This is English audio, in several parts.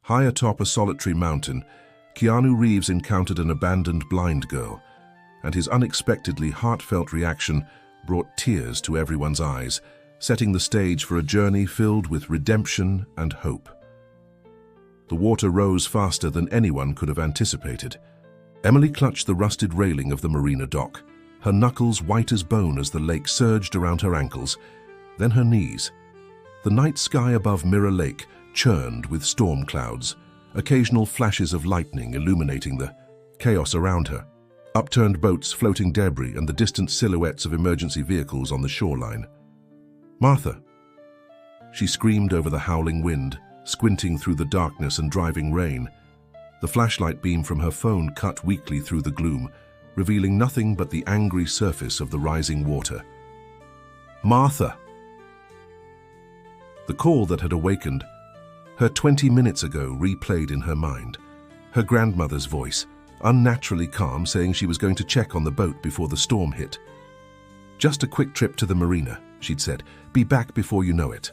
High atop a solitary mountain, Keanu Reeves encountered an abandoned blind girl, and his unexpectedly heartfelt reaction brought tears to everyone's eyes, setting the stage for a journey filled with redemption and hope. The water rose faster than anyone could have anticipated. Emily clutched the rusted railing of the marina dock, her knuckles white as bone as the lake surged around her ankles, then her knees. The night sky above Mirror Lake churned with storm clouds, occasional flashes of lightning illuminating the chaos around her, upturned boats floating debris and the distant silhouettes of emergency vehicles on the shoreline. "Martha!" She screamed over the howling wind, squinting through the darkness and driving rain. The flashlight beam from her phone cut weakly through the gloom, revealing nothing but the angry surface of the rising water. "Martha!" The call that had awakened her 20 minutes ago replayed in her mind. Her grandmother's voice, unnaturally calm, saying she was going to check on the boat before the storm hit. "Just a quick trip to the marina," she'd said. "Be back before you know it."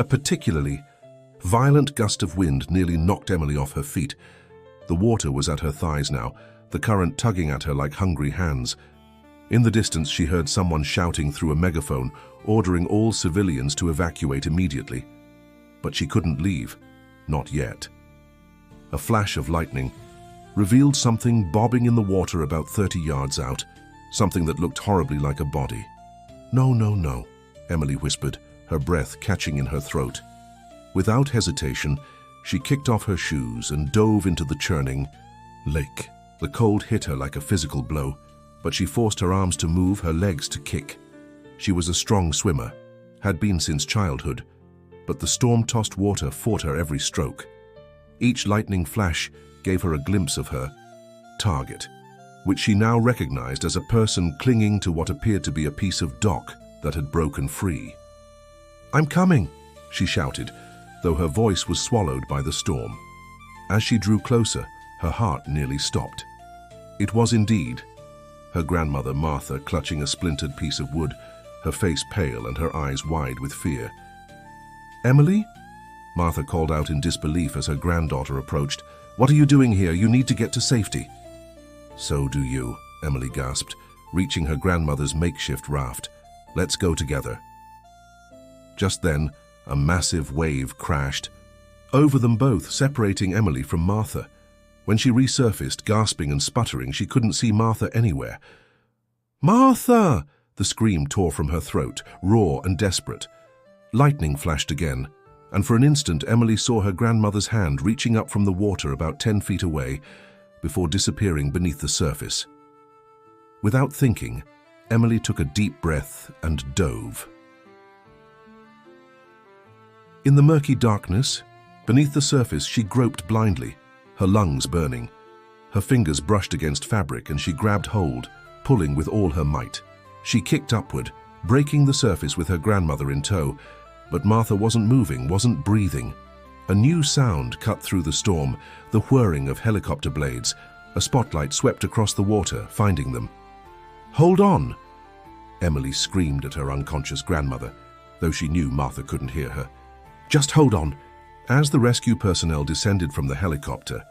A particularly violent gust of wind nearly knocked Emily off her feet. The water was at her thighs now, the current tugging at her like hungry hands. In the distance, she heard someone shouting through a megaphone, ordering all civilians to evacuate immediately. But she couldn't leave, not yet. A flash of lightning revealed something bobbing in the water about 30 yards out, something that looked horribly like a body. "No, no, no," Emily whispered, her breath catching in her throat. Without hesitation, she kicked off her shoes and dove into the churning lake. The cold hit her like a physical blow, but she forced her arms to move, her legs to kick. She was a strong swimmer, had been since childhood, but the storm-tossed water fought her every stroke. Each lightning flash gave her a glimpse of her target, which she now recognized as a person clinging to what appeared to be a piece of dock that had broken free. "I'm coming," she shouted, though her voice was swallowed by the storm. As she drew closer, her heart nearly stopped. It was indeed her grandmother, Martha, clutching a splintered piece of wood, her face pale and her eyes wide with fear. "Emily?" Martha called out in disbelief as her granddaughter approached. "What are you doing here? You need to get to safety." "So do you," Emily gasped, reaching her grandmother's makeshift raft. "Let's go together." Just then, a massive wave crashed over them both, separating Emily from Martha. When she resurfaced, gasping and sputtering, she couldn't see Martha anywhere. "Martha!" The scream tore from her throat, raw and desperate. Lightning flashed again, and for an instant Emily saw her grandmother's hand reaching up from the water about 10 feet away before disappearing beneath the surface. Without thinking, Emily took a deep breath and dove. In the murky darkness, beneath the surface, she groped blindly, her lungs burning. Her fingers brushed against fabric and she grabbed hold, pulling with all her might. She kicked upward, breaking the surface with her grandmother in tow, but Martha wasn't moving, wasn't breathing. A new sound cut through the storm, the whirring of helicopter blades. A spotlight swept across the water, finding them. "Hold on!" Emily screamed at her unconscious grandmother, though she knew Martha couldn't hear her. "Just hold on." As the rescue personnel descended from the helicopter,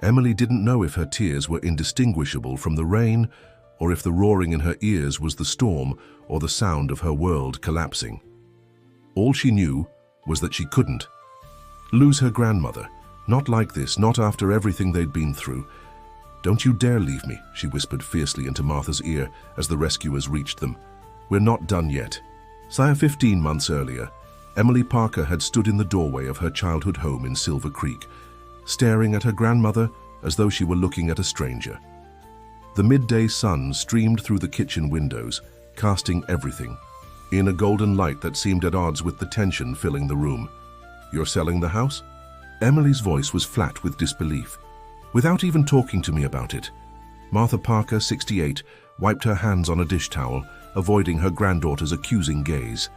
Emily didn't know if her tears were indistinguishable from the rain or if the roaring in her ears was the storm or the sound of her world collapsing. All she knew was that she couldn't lose her grandmother. Not like this, not after everything they'd been through. "Don't you dare leave me," she whispered fiercely into Martha's ear as the rescuers reached them. "We're not done yet." 15 months earlier, Emily Parker had stood in the doorway of her childhood home in Silver Creek, staring at her grandmother as though she were looking at a stranger. The midday sun streamed through the kitchen windows, casting everything in a golden light that seemed at odds with the tension filling the room. "You're selling the house?" Emily's voice was flat with disbelief. "Without even talking to me about it." Martha Parker, 68, wiped her hands on a dish towel, avoiding her granddaughter's accusing gaze.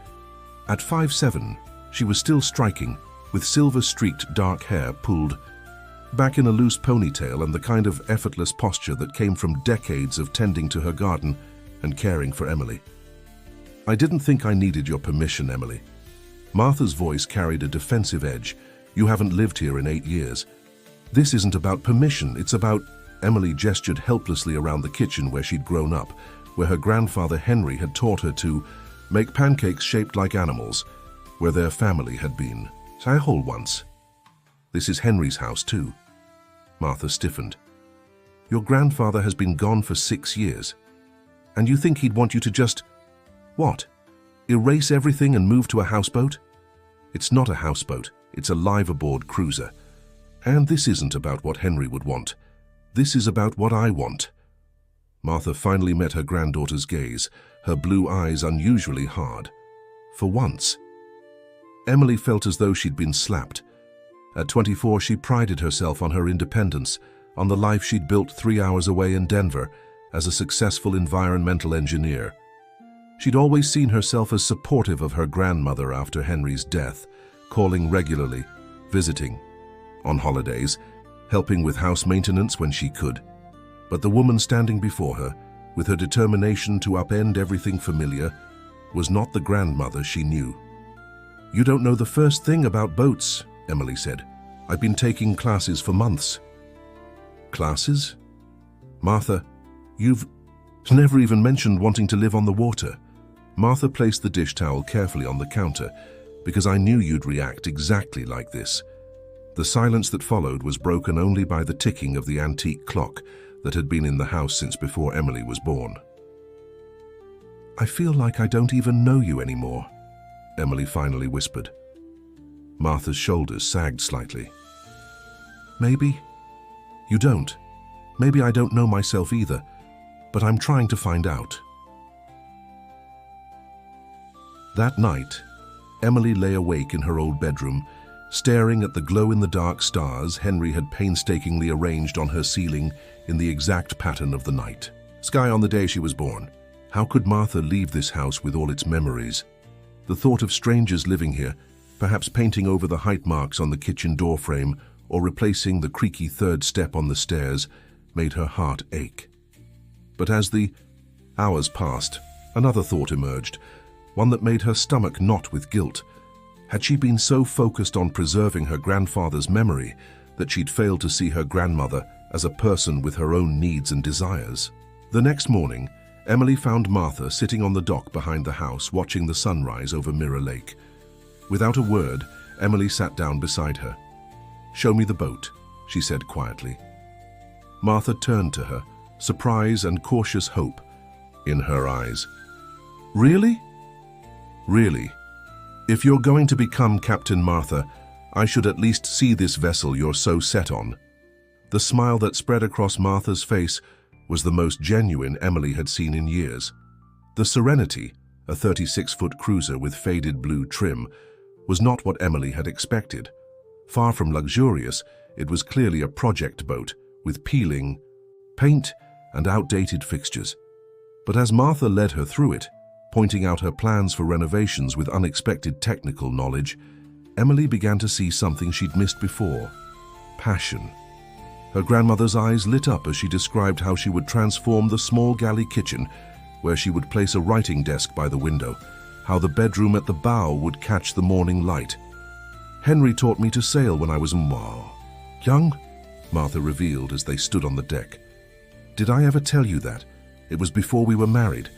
At 5'7", she was still striking, with silver-streaked dark hair pulled back in a loose ponytail and the kind of effortless posture that came from decades of tending to her garden and caring for Emily. "I didn't think I needed your permission, Emily." Martha's voice carried a defensive edge. You haven't lived here in 8 years. This isn't about permission, it's about... Emily gestured helplessly around the kitchen where she'd grown up, where her grandfather Henry had taught her to make pancakes shaped like animals, where their family had been. Sahol once. This is Henry's house too. Martha stiffened. Your grandfather has been gone for 6 years. And you think he'd want you to just... what? Erase everything and move to a houseboat? It's not a houseboat, it's a live-aboard cruiser. And this isn't about what Henry would want. This is about what I want. Martha finally met her granddaughter's gaze, her blue eyes unusually hard. For once. Emily felt as though she'd been slapped. At 24, she prided herself on her independence, on the life she'd built 3 hours away in Denver as a successful environmental engineer. She'd always seen herself as supportive of her grandmother after Henry's death, calling regularly, visiting, on holidays, helping with house maintenance when she could. But the woman standing before her, with her determination to upend everything familiar, was not the grandmother she knew. You don't know the first thing about boats, Emily said. I've been taking classes for months. Classes? Martha, you've never even mentioned wanting to live on the water. Martha placed the dish towel carefully on the counter, because I knew you'd react exactly like this. The silence that followed was broken only by the ticking of the antique clock that had been in the house since before Emily was born. I feel like I don't even know you anymore, Emily finally whispered. Martha's shoulders sagged slightly. Maybe you don't. Maybe I don't know myself either, but I'm trying to find out. That night, Emily lay awake in her old bedroom, staring at the glow-in-the-dark stars Henry had painstakingly arranged on her ceiling in the exact pattern of the night. Sky on the day she was born. How could Martha leave this house with all its memories? The thought of strangers living here, perhaps painting over the height marks on the kitchen doorframe or replacing the creaky third step on the stairs, made her heart ache. But as the hours passed, another thought emerged, one that made her stomach knot with guilt. Had she been so focused on preserving her grandfather's memory that she'd failed to see her grandmother as a person with her own needs and desires? The next morning, Emily found Martha sitting on the dock behind the house watching the sunrise over Mirror Lake. Without a word, Emily sat down beside her. "Show me the boat," she said quietly. Martha turned to her, surprise and cautious hope in her eyes. "Really?" "Really. If you're going to become Captain Martha, I should at least see this vessel you're so set on." The smile that spread across Martha's face was the most genuine Emily had seen in years. The Serenity, a 36-foot cruiser with faded blue trim, was not what Emily had expected. Far from luxurious, it was clearly a project boat with peeling paint and outdated fixtures. But as Martha led her through it, pointing out her plans for renovations with unexpected technical knowledge, Emily began to see something she'd missed before: passion. Her grandmother's eyes lit up as she described how she would transform the small galley kitchen, where she would place a writing desk by the window, how the bedroom at the bow would catch the morning light. "Henry taught me to sail when I was young," Martha revealed as they stood on the deck. "Did I ever tell you that? It was before we were married.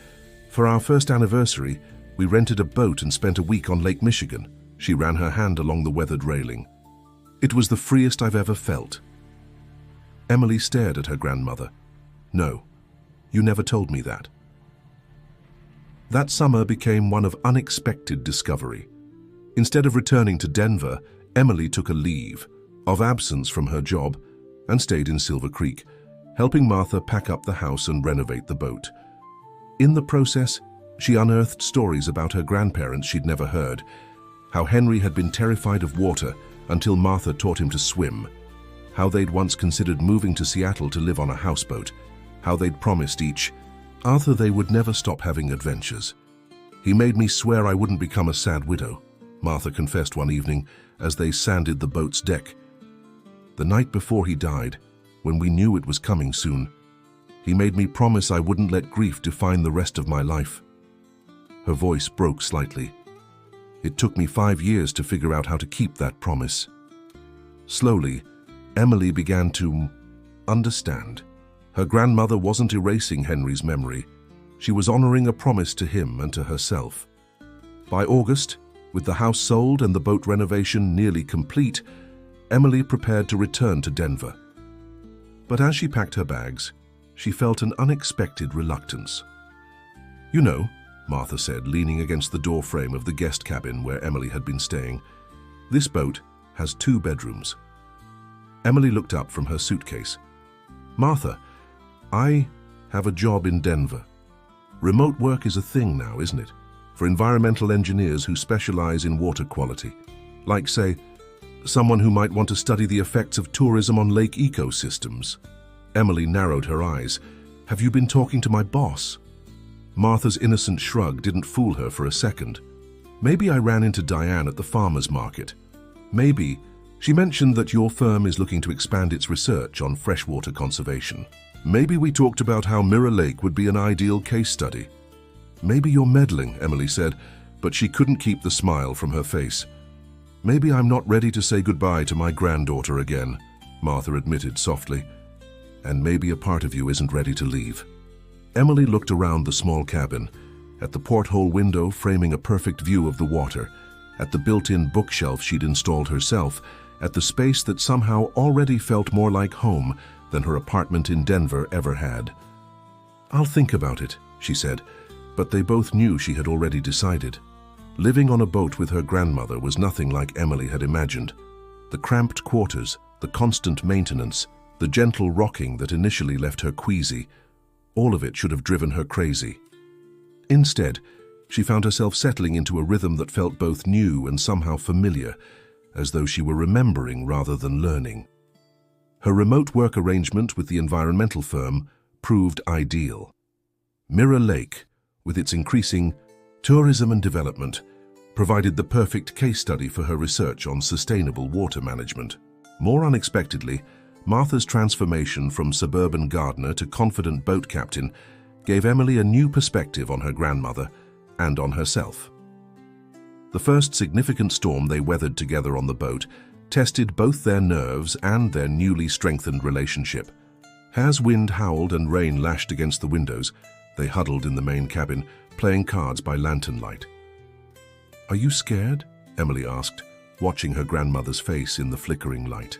For our first anniversary, we rented a boat and spent a week on Lake Michigan." She ran her hand along the weathered railing. "It was the freest I've ever felt." Emily stared at her grandmother. "No, you never told me that." That summer became one of unexpected discovery. Instead of returning to Denver, Emily took a leave of absence from her job and stayed in Silver Creek, helping Martha pack up the house and renovate the boat. In the process, she unearthed stories about her grandparents she'd never heard, how Henry had been terrified of water until Martha taught him to swim, how they'd once considered moving to Seattle to live on a houseboat, how they'd promised each other they would never stop having adventures. "He made me swear I wouldn't become a sad widow," Martha confessed one evening as they sanded the boat's deck. "The night before he died, when we knew it was coming soon, he made me promise I wouldn't let grief define the rest of my life." Her voice broke slightly. "It took me 5 years to figure out how to keep that promise." Slowly, Emily began to understand. Her grandmother wasn't erasing Henry's memory. She was honoring a promise to him and to herself. By August, with the house sold and the boat renovation nearly complete, Emily prepared to return to Denver. But as she packed her bags, she felt an unexpected reluctance. "You know," Martha said, leaning against the door frame of the guest cabin where Emily had been staying, "this boat has 2 bedrooms." Emily looked up from her suitcase. "Martha, I have a job in Denver. Remote work is a thing now, isn't it? For environmental engineers who specialize in water quality. Like, say, someone who might want to study the effects of tourism on lake ecosystems." Emily narrowed her eyes. "Have you been talking to my boss?" Martha's innocent shrug didn't fool her for a second. "Maybe I ran into Diane at the farmer's market. Maybe she mentioned that your firm is looking to expand its research on freshwater conservation. Maybe we talked about how Mirror Lake would be an ideal case study." "Maybe you're meddling," Emily said, but she couldn't keep the smile from her face. "Maybe I'm not ready to say goodbye to my granddaughter again," Martha admitted softly. "And maybe a part of you isn't ready to leave." Emily looked around the small cabin, at the porthole window framing a perfect view of the water, at the built-in bookshelf she'd installed herself, at the space that somehow already felt more like home than her apartment in Denver ever had. "I'll think about it," she said, but they both knew she had already decided. Living on a boat with her grandmother was nothing like Emily had imagined. The cramped quarters, the constant maintenance, the gentle rocking that initially left her queasy, all of it should have driven her crazy. Instead, she found herself settling into a rhythm that felt both new and somehow familiar, as though she were remembering rather than learning. Her remote work arrangement with the environmental firm proved ideal. Mirror Lake, with its increasing tourism and development, provided the perfect case study for her research on sustainable water management. More unexpectedly, Martha's transformation from suburban gardener to confident boat captain gave Emily a new perspective on her grandmother and on herself. The first significant storm they weathered together on the boat tested both their nerves and their newly strengthened relationship. As wind howled and rain lashed against the windows, they huddled in the main cabin, playing cards by lantern light. "Are you scared?" Emily asked, watching her grandmother's face in the flickering light.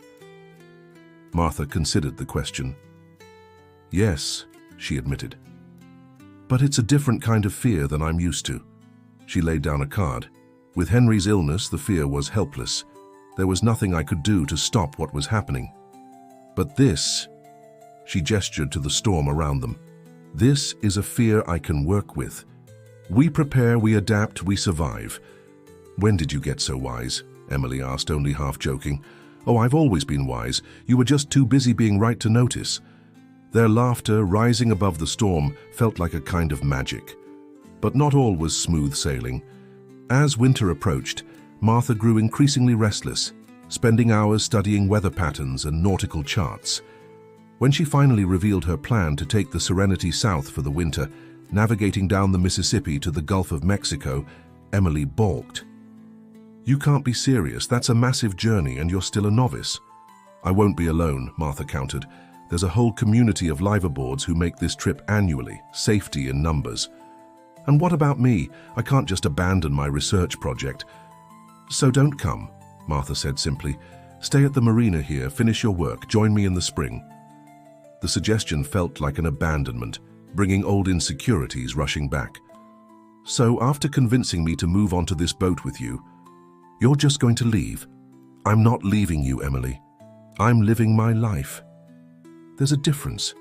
Martha considered the question. "Yes," she admitted. "But it's a different kind of fear than I'm used to." She laid down a card. With Henry's illness, the fear was helpless. There was nothing I could do to stop what was happening. But this, she gestured to the storm around them, this is a fear I can work with. We prepare, we adapt, we survive. "When did you get so wise?" Emily asked, only half joking. "Oh, I've always been wise. You were just too busy being right to notice." Their laughter, rising above the storm, felt like a kind of magic. But not all was smooth sailing. As winter approached, Martha grew increasingly restless, spending hours studying weather patterns and nautical charts. When she finally revealed her plan to take the Serenity south for the winter, navigating down the Mississippi to the Gulf of Mexico, Emily balked. "You can't be serious. That's a massive journey and you're still a novice." "I won't be alone," Martha countered. "There's a whole community of liveaboards who make this trip annually, safety in numbers." "And what about me? I can't just abandon my research project." "So don't come," Martha said simply. "Stay at the marina here, finish your work, join me in the spring." The suggestion felt like an abandonment, bringing old insecurities rushing back. "So after convincing me to move onto this boat with you, you're just going to leave?" "I'm not leaving you, Emily. I'm living my life." "There's a difference."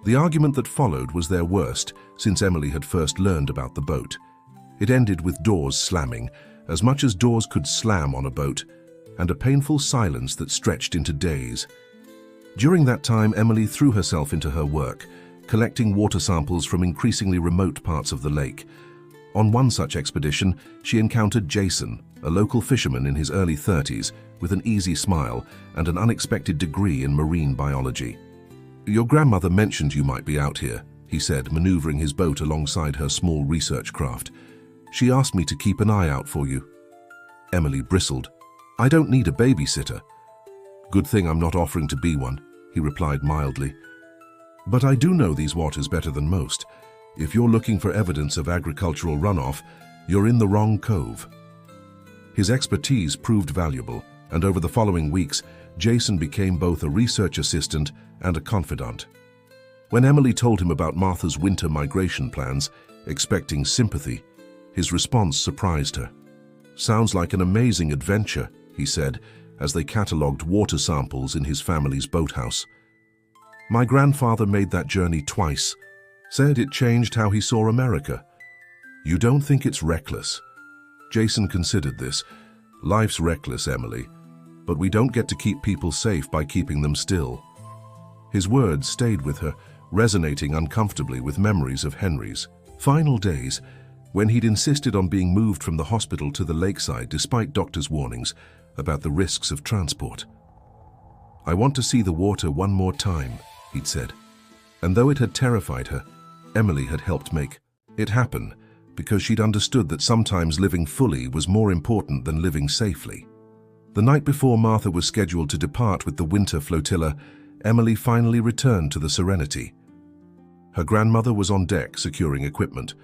The argument that followed was their worst since Emily had first learned about the boat. It ended with doors slamming, as much as doors could slam on a boat, and a painful silence that stretched into days. During that time, Emily threw herself into her work, collecting water samples from increasingly remote parts of the lake. On one such expedition, she encountered Jason, a local fisherman in his early 30s, with an easy smile and an unexpected degree in marine biology. "Your grandmother mentioned you might be out here," he said, maneuvering his boat alongside her small research craft. "She asked me to keep an eye out for you." Emily bristled. "I don't need a babysitter." Good thing I'm not offering to be one, he replied mildly. But I do know these waters better than most. If you're looking for evidence of agricultural runoff, you're in the wrong cove. His expertise proved valuable, and over the following weeks, Jason became both a research assistant and a confidant. When Emily told him about Martha's winter migration plans, expecting sympathy, his response surprised her. "Sounds like an amazing adventure," he said, as they catalogued water samples in his family's boathouse. "My grandfather made that journey twice, said it changed how he saw America." "You don't think it's reckless?" Jason considered this. "Life's reckless, Emily, but we don't get to keep people safe by keeping them still." His words stayed with her, resonating uncomfortably with memories of Henry's final days, when he'd insisted on being moved from the hospital to the lakeside despite doctors' warnings about the risks of transport. "I want to see the water one more time," he'd said. And though it had terrified her, Emily had helped make it happen, because she'd understood that sometimes living fully was more important than living safely. The night before Martha was scheduled to depart with the winter flotilla, Emily finally returned to the Serenity. Her grandmother was on deck securing equipment.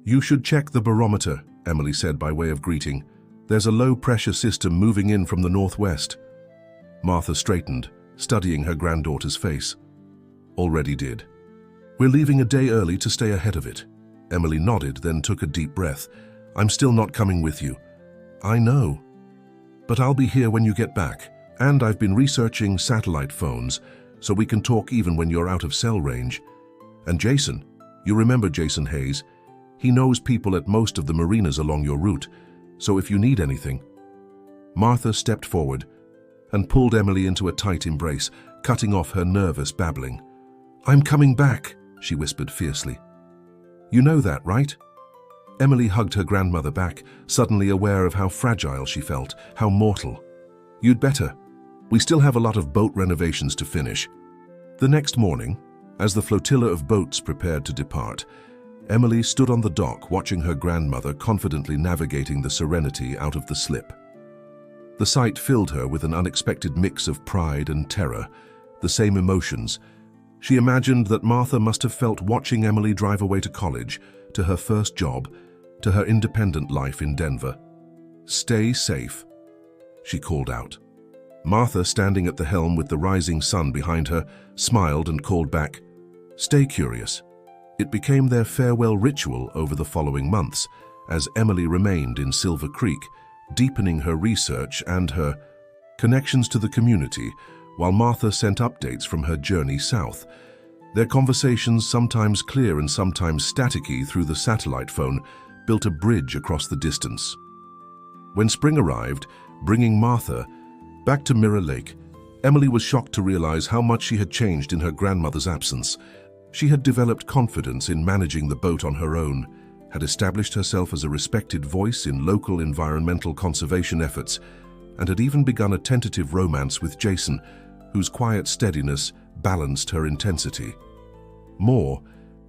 "You should check the barometer," Emily said by way of greeting. "There's a low-pressure system moving in from the northwest." Martha straightened, studying her granddaughter's face. "Already did. We're leaving a day early to stay ahead of it." Emily nodded, then took a deep breath. "I'm still not coming with you." "I know. But I'll be here when you get back. And I've been researching satellite phones, so we can talk even when you're out of cell range. And Jason, you remember Jason Hayes? He knows people at most of the marinas along your route, so if you need anything." Martha stepped forward and pulled Emily into a tight embrace, cutting off her nervous babbling. "I'm coming back," she whispered fiercely. "You know that, right?" Emily hugged her grandmother back, suddenly aware of how fragile she felt, how mortal. "You'd better. We still have a lot of boat renovations to finish." The next morning, as the flotilla of boats prepared to depart, Emily stood on the dock watching her grandmother confidently navigating the Serenity out of the slip. The sight filled her with an unexpected mix of pride and terror, the same emotions. She imagined that Martha must have felt watching Emily drive away to college, to her first job, to her independent life in Denver. "Stay safe," she called out. Martha, standing at the helm with the rising sun behind her, smiled and called back, "Stay curious." It became their farewell ritual over the following months, as Emily remained in Silver Creek, deepening her research and her connections to the community, while Martha sent updates from her journey south. Their conversations, sometimes clear and sometimes staticky through the satellite phone, built a bridge across the distance. When spring arrived, bringing Martha back to Mirror Lake, Emily was shocked to realize how much she had changed in her grandmother's absence. She had developed confidence in managing the boat on her own, had established herself as a respected voice in local environmental conservation efforts, and had even begun a tentative romance with Jason, whose quiet steadiness balanced her intensity. More,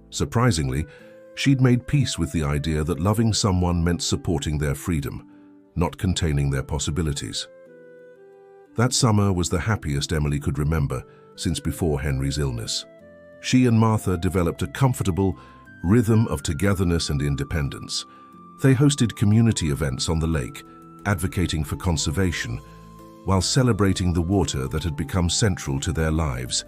surprisingly, she'd made peace with the idea that loving someone meant supporting their freedom, not containing their possibilities. That summer was the happiest Emily could remember since before Henry's illness. She and Martha developed a comfortable rhythm of togetherness and independence. They hosted community events on the lake, advocating for conservation, while celebrating the water that had become central to their lives.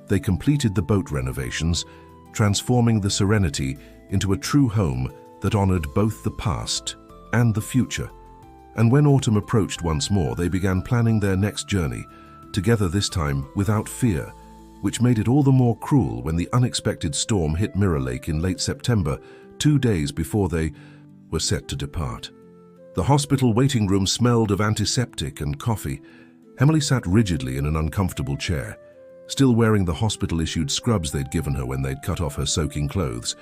They completed the boat renovations, transforming the Serenity into a true home that honored both the past and the future. And when autumn approached once more, they began planning their next journey, together this time without fear, which made it all the more cruel when the unexpected storm hit Mirror Lake in late September, 2 days before they were set to depart. The hospital waiting room smelled of antiseptic and coffee. Emily sat rigidly in an uncomfortable chair, still wearing the hospital-issued scrubs they'd given her when they'd cut off her soaking clothes.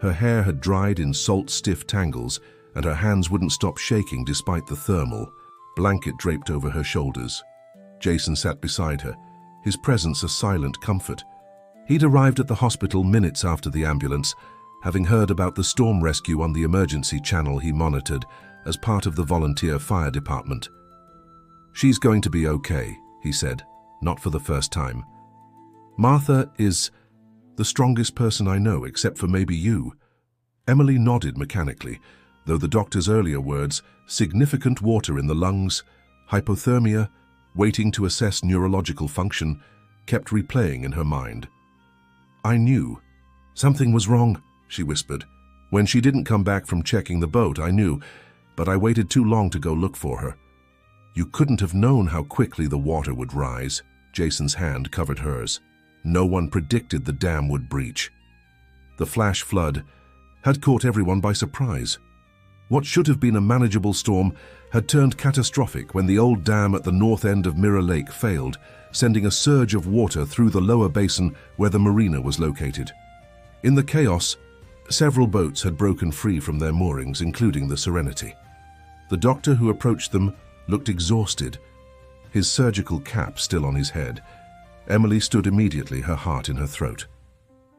Her hair had dried in salt-stiff tangles, and her hands wouldn't stop shaking despite the thermal blanket draped over her shoulders. Jason sat beside her, his presence a silent comfort. He'd arrived at the hospital minutes after the ambulance, having heard about the storm rescue on the emergency channel he monitored as part of the volunteer fire department. "She's going to be okay," he said, not for the first time. Martha is the strongest person I know, except for maybe you. Emily nodded mechanically, though the doctor's earlier words, significant water in the lungs, hypothermia, waiting to assess neurological function, kept replaying in her mind. I knew. Something was wrong, she whispered. When she didn't come back from checking the boat, I knew, but I waited too long to go look for her. You couldn't have known how quickly the water would rise. Jason's hand covered hers. No one predicted the dam would breach. The flash flood had caught everyone by surprise. What should have been a manageable storm had turned catastrophic when the old dam at the north end of Mirror Lake failed, sending a surge of water through the lower basin where the marina was located. In the chaos, several boats had broken free from their moorings, including the Serenity. The doctor who approached them looked exhausted, his surgical cap still on his head. Emily stood immediately, her heart in her throat.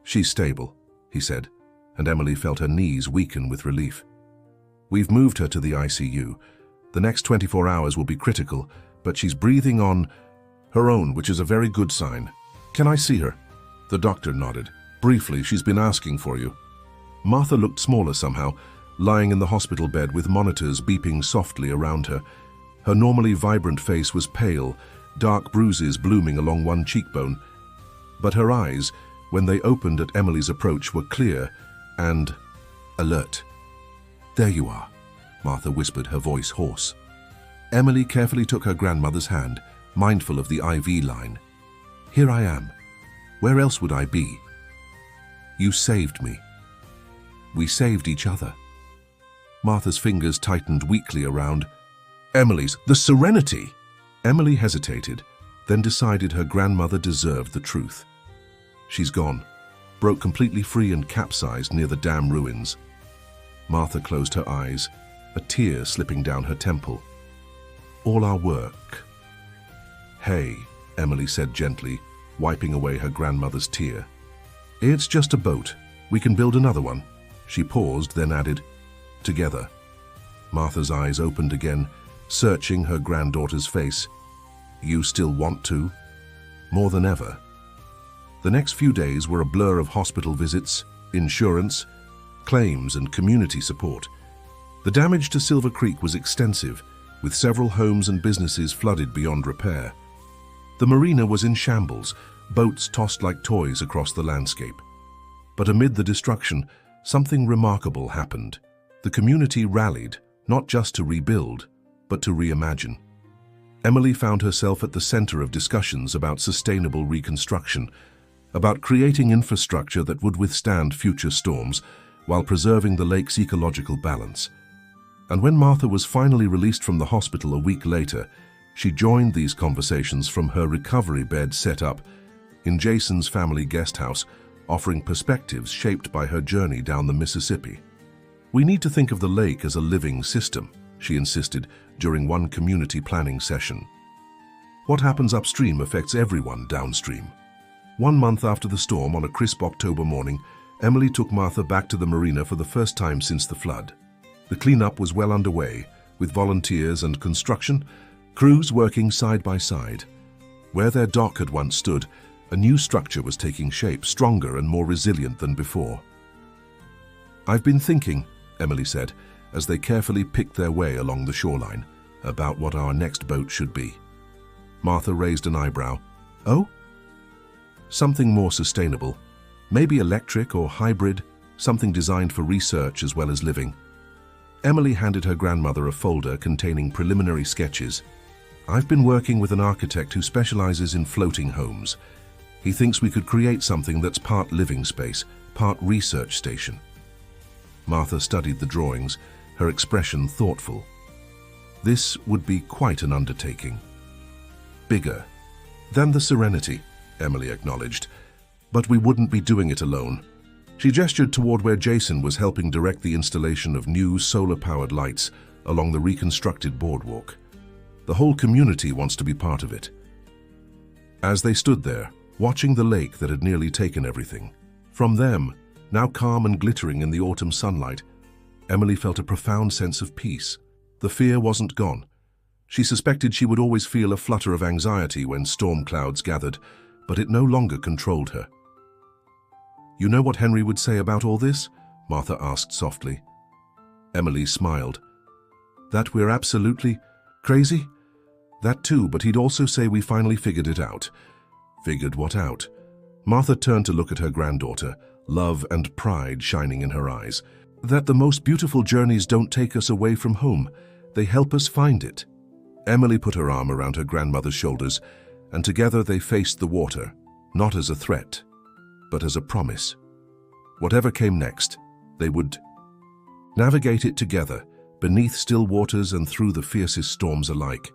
She's stable, he said, and Emily felt her knees weaken with relief. We've moved her to the ICU. The next 24 hours will be critical, but she's breathing on her own, which is a very good sign. Can I see her? The doctor nodded. Briefly, she's been asking for you. Martha looked smaller somehow, lying in the hospital bed with monitors beeping softly around her. Her normally vibrant face was pale, dark bruises blooming along one cheekbone. But her eyes, when they opened at Emily's approach, were clear and alert. There you are, Martha whispered, her voice hoarse. Emily carefully took her grandmother's hand, mindful of the IV line. Here I am. Where else would I be? You saved me. We saved each other. Martha's fingers tightened weakly around Emily's. The Serenity! Emily hesitated, then decided her grandmother deserved the truth. She's gone, broke completely free and capsized near the dam ruins. Martha closed her eyes, a tear slipping down her temple. All our work. Hey, Emily said gently, wiping away her grandmother's tear. It's just a boat. We can build another one. She paused, then added, together. Martha's eyes opened again, searching her granddaughter's face. You still want to? More than ever. The next few days were a blur of hospital visits, insurance, claims, and community support. The damage to Silver Creek was extensive, with several homes and businesses flooded beyond repair. The marina was in shambles, boats tossed like toys across the landscape. But amid the destruction, something remarkable happened. The community rallied, not just to rebuild, but to reimagine. Emily found herself at the center of discussions about sustainable reconstruction, about creating infrastructure that would withstand future storms while preserving the lake's ecological balance. And when Martha was finally released from the hospital a week later, she joined these conversations from her recovery bed set up in Jason's family guest house, offering perspectives shaped by her journey down the Mississippi. We need to think of the lake as a living system, she insisted during one community planning session. What happens upstream affects everyone downstream. 1 month after the storm, on a crisp October morning, Emily took Martha back to the marina for the first time since the flood. The cleanup was well underway, with volunteers and construction crews working side by side. Where their dock had once stood, a new structure was taking shape, stronger and more resilient than before. I've been thinking, Emily said, as they carefully picked their way along the shoreline, about what our next boat should be. Martha raised an eyebrow. Oh? Something more sustainable. Maybe electric or hybrid, something designed for research as well as living. Emily handed her grandmother a folder containing preliminary sketches. I've been working with an architect who specializes in floating homes. He thinks we could create something that's part living space, part research station. Martha studied the drawings, her expression thoughtful. This would be quite an undertaking. Bigger than the Serenity, Emily acknowledged, but we wouldn't be doing it alone. She gestured toward where Jason was helping direct the installation of new solar-powered lights along the reconstructed boardwalk. The whole community wants to be part of it. As they stood there, watching the lake that had nearly taken everything, from them, now calm and glittering in the autumn sunlight, Emily felt a profound sense of peace. The fear wasn't gone, She suspected she would always feel a flutter of anxiety when storm clouds gathered, but it no longer controlled her. "You know what Henry would say about all this?" Martha asked softly. Emily smiled. "That we're absolutely crazy?" "That too, but he'd also say we finally figured it out." "Figured what out?" Martha turned to look at her granddaughter, love and pride shining in her eyes. "That the most beautiful journeys don't take us away from home. They help us find it." Emily put her arm around her grandmother's shoulders, and together they faced the water, not as a threat, but as a promise. Whatever came next, they would navigate it together, beneath still waters and through the fiercest storms alike.